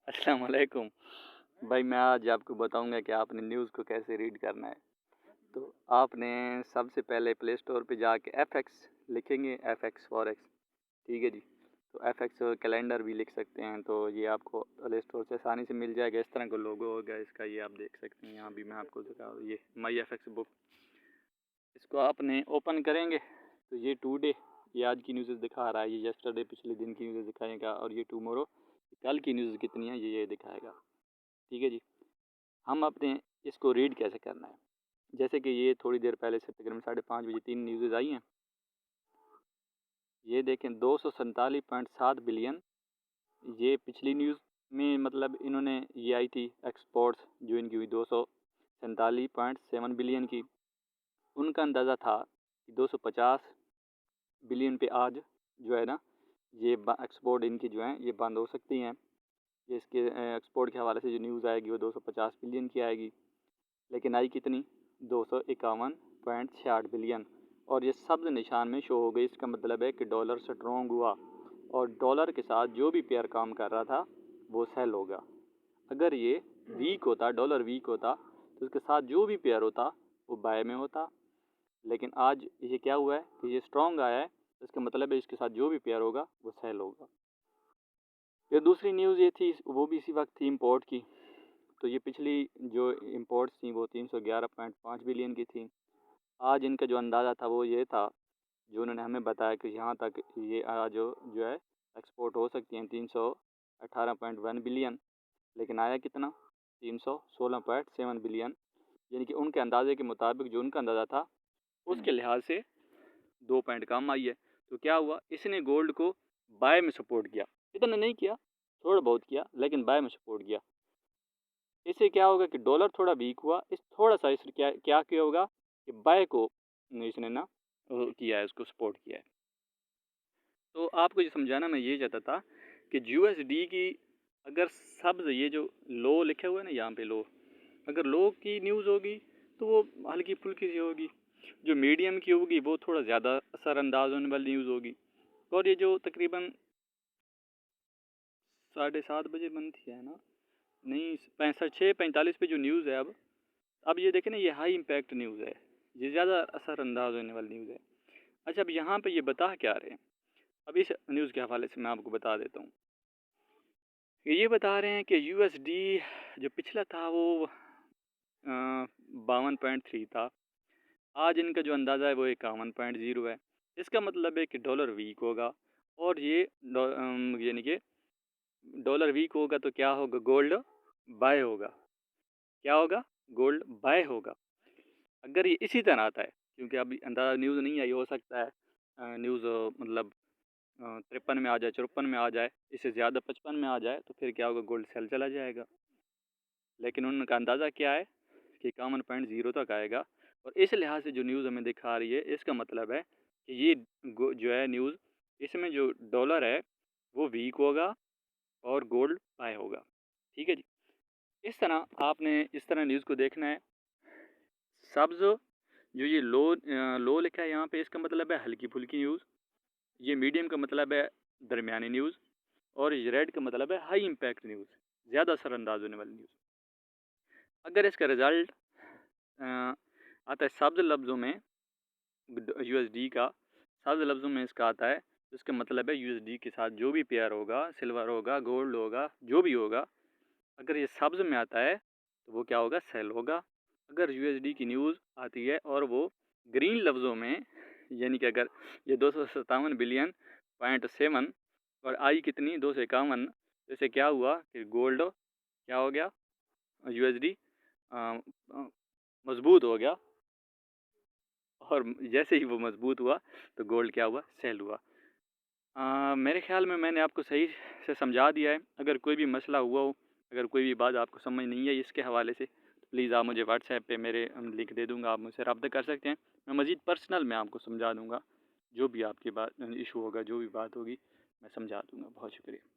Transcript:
अस्सलाम वालेकुम। भाई मैं आज आपको बताऊंगा कि आपने न्यूज़ को कैसे रीड करना है। तो आपने सबसे पहले प्ले स्टोर पे जाके FX लिखेंगे, FX फॉरेक्स, ठीक है जी। तो FX कैलेंडर भी लिख सकते हैं, तो ये आपको प्ले स्टोर से आसानी से मिल जाएगा। इस तरह का लोगो होगा इसका, ये आप देख सकते हैं। यहाँ भी मैं आपको दिखा, ये माई FX बुक, इसको आपने ओपन करेंगे तो ये टुडे, ये आज की न्यूज़ दिखा रहा है। ये यस्टरडे, पिछले दिन की न्यूज़ दिखाएगा। और ये टुमारो, कल की न्यूज़ कितनी है ये दिखाएगा, ठीक है जी। हम अपने इसको रीड कैसे करना है, जैसे कि ये थोड़ी देर पहले से तकरीबन 5:30 बजे 3 न्यूज़ आई हैं। ये देखें 247.7 बिलियन, ये पिछली न्यूज़ में मतलब इन्होंने ये आई थी एक्सपोर्ट्स जो इनकी हुई 247.7 बिलियन की। उनका अंदाज़ा था कि 250 बिलियन पे आज जो है ना, ये एक्सपोर्ट इनकी जो है ये बंद हो सकती हैं। ये इसके एक्सपोर्ट के हवाले से जो न्यूज़ आएगी वो 250 बिलियन की आएगी, लेकिन आई कितनी, 251.66 बिलियन। और ये सब्ज़ निशान में शो हो गई। इसका मतलब है कि डॉलर स्ट्रॉन्ग हुआ, और डॉलर के साथ जो भी पेयर काम कर रहा था वो सेल होगा। अगर ये वीक होता, डॉलर वीक होता, तो इसके साथ जो भी पेयर होता वो बाय में होता। लेकिन आज ये क्या हुआ है कि ये स्ट्रॉन्ग आया है, तो इसका मतलब है इसके साथ जो भी पेयर होगा वो सेल होगा। फिर दूसरी न्यूज़ ये थी, वो भी इसी वक्त थी इम्पोर्ट की। तो ये पिछली जो इम्पोर्ट्स थी वो 311.5 बिलियन की थी। आज इनका जो अंदाज़ा था वो ये था, जो उन्होंने हमें बताया कि यहाँ तक ये आज जो है एक्सपोर्ट हो सकती हैं 318.1 बिलियन। लेकिन आया कितना, 316.7 बिलियन। यानी कि उनके अंदाजे के मुताबिक जो उनका अंदाज़ा था उसके लिहाज से 2 पॉइंट कम आई है। तो क्या हुआ, इसने गोल्ड को बाय में सपोर्ट किया। इतना नहीं किया, थोड़ा बहुत किया, लेकिन बाय में सपोर्ट किया। इससे क्या होगा कि डॉलर थोड़ा वीक हुआ, इस थोड़ा सा इसने क्या किया होगा कि बाय को इसने ना किया है, उसको सपोर्ट किया है। तो आपको ये समझाना मैं ये चाहता था कि USD की अगर सब्ज़, ये जो लो लिखे हुए है ना यहाँ पे लो, अगर लो की न्यूज़ होगी तो वो हल्की फुल्की सी होगी। जो मीडियम की होगी वो थोड़ा ज़्यादा असरअंदाज होने वाली न्यूज़ होगी। और ये जो तकरीबन 7:30 बजे बनती है ना, नहीं 6:45 पे जो न्यूज़ है, अब ये देखें ना, ये हाई इम्पैक्ट न्यूज़ है, ये ज़्यादा असरअंदाज होने वाली न्यूज़ है। अच्छा, अब यहाँ पे ये बता क्या रहे हैं, अब इस न्यूज़ के हवाले से मैं आपको बता देता हूँ। ये बता रहे हैं कि USD जो पिछला था वो 52.3 था। आज इनका जो अंदाज़ा है वो 51.0 है। इसका मतलब है कि डॉलर वीक होगा, और ये यानी कि डॉलर वीक होगा तो क्या होगा, गोल्ड बाय होगा। क्या होगा, गोल्ड बाय होगा। अगर ये इसी तरह आता है, क्योंकि अभी अंदाज़ा न्यूज़ नहीं आई, हो सकता है न्यूज़ मतलब 53 में आ जाए, 54 में आ जाए, इससे ज़्यादा 55 में आ जाए, तो फिर क्या होगा, गोल्ड सेल चला जाएगा। लेकिन उनका अंदाज़ा क्या है कि 51.0 तक आएगा। और इस लिहाज से जो न्यूज़ हमें दिखा रही है, इसका मतलब है कि ये जो है न्यूज़, इसमें जो डॉलर है वो वीक होगा और गोल्ड बाय होगा, ठीक है जी। इस तरह आपने इस तरह न्यूज़ को देखना है। सब्ज़ जो ये लो लिखा है यहाँ पे, इसका मतलब है हल्की फुल्की न्यूज़। ये मीडियम का मतलब है दरमियानी न्यूज़। और ये रेड का मतलब है हाई इम्पैक्ट न्यूज़, ज़्यादा असरअंदाज होने वाली न्यूज़। अगर इसका रिज़ल्ट आता है सब्ज़ लफ्ज़ों में, USD का सब्ज़ लफ्ज़ों में इसका आता है, तो इसका मतलब है USD के साथ जो भी पेयर होगा, सिल्वर होगा, गोल्ड होगा, जो भी होगा, अगर ये सब्ज़ में आता है तो वो क्या होगा, सेल होगा। अगर USD की न्यूज़ आती है और वो ग्रीन लफ्ज़ों में, यानी कि अगर ये 257 बिलियन पॉइंट 7 और आई कितनी, 251, तो इससे क्या हुआ कि गोल्ड क्या हो गया, USD मज़बूत हो गया। और जैसे ही वो मज़बूत हुआ तो गोल्ड क्या हुआ, सेल हुआ। मेरे ख़्याल में मैंने आपको सही से समझा दिया है। अगर कोई भी मसला हुआ हो, अगर कोई भी बात आपको समझ नहीं आई इसके हवाले से, तो प्लीज़ आप मुझे व्हाट्सएप पे मेरे लिंक दे दूँगा, आप मुझसे रब्ता कर सकते हैं। मैं मज़ीद पर्सनल में आपको समझा दूँगा, जो भी आपकी बात इशू होगा, जो भी बात होगी मैं समझा दूँगा। बहुत शुक्रिया।